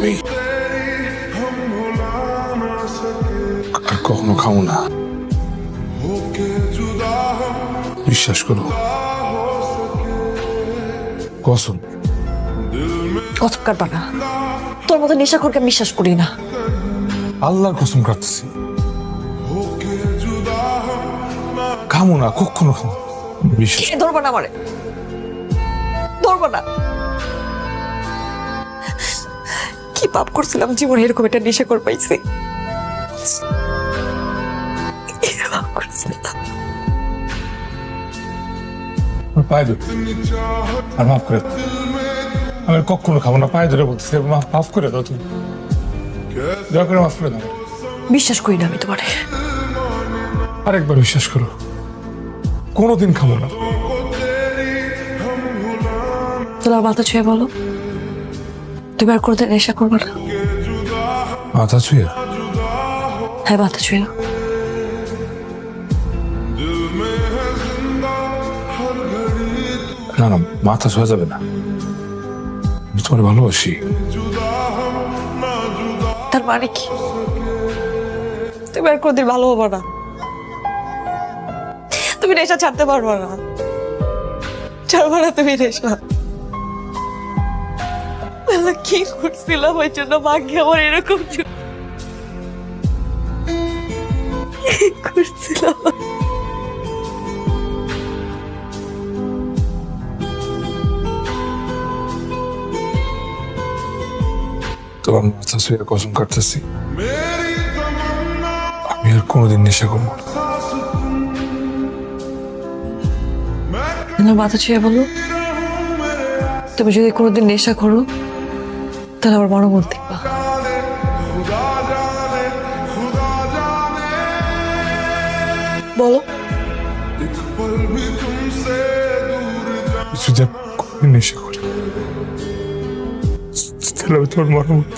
আমি আর কখনো খাবো না, বিশ্বাস করো। কসম। কসম কাটবা না, তোর মতো নেশাখোরকে আমি বিশ্বাস করি না। আল্লাহর কসম কাটতেছি, খামো না, কখনো খামো। বিশ্বাস ধরবা না আমারে, ধরবা না। কি পাপ করছিলাম জীবনে এরকম একটা নেশাখোর পাইছি। পায়ে ধরে আর মাফ করে দাও। আমি আর কখনো খাবো না, পায়ে ধরে বলতেছি, মাফ করে দাও তুমি, দয়া করে মাফ করে দাও। বিশ্বাস করি না আমি তোমারে। আরেকবার বিশ্বাস করো, কোনোদিন খাবো না। তোর মাথা ছুঁয়ে বলো, তুমি আর কোনোদিন নেশা করবো না? মাথা ছুঁয়ে? হ্যাঁ, মাথা ছুঁয়ে। না না, মাথা ছোঁয়া যাবে না, আমি তোমার ভালোবাসি। তার মানে কি তুমি আর কোনোদিন ভালো হবো না? তুমি নেশা ছাড়তে পারবো না, ছাড়বো না তুমি নেশা। কি করছিলাম ওই জন্য ভাগ্যে আমার এরকম করছিলাম। তোমার মাথা ছুঁয়ে কসম কাটতেছি, আমি আর কোনোদিন নেশা করবো না। মাথা ছুঁয়ে বলো, তুমি যদি কোনোদিন নেশা করো তাহলে আমার মনোমত দেখবা। বলো। যদি কোনোদিন নেশা করি তাহলে আমি তোমার মনোমত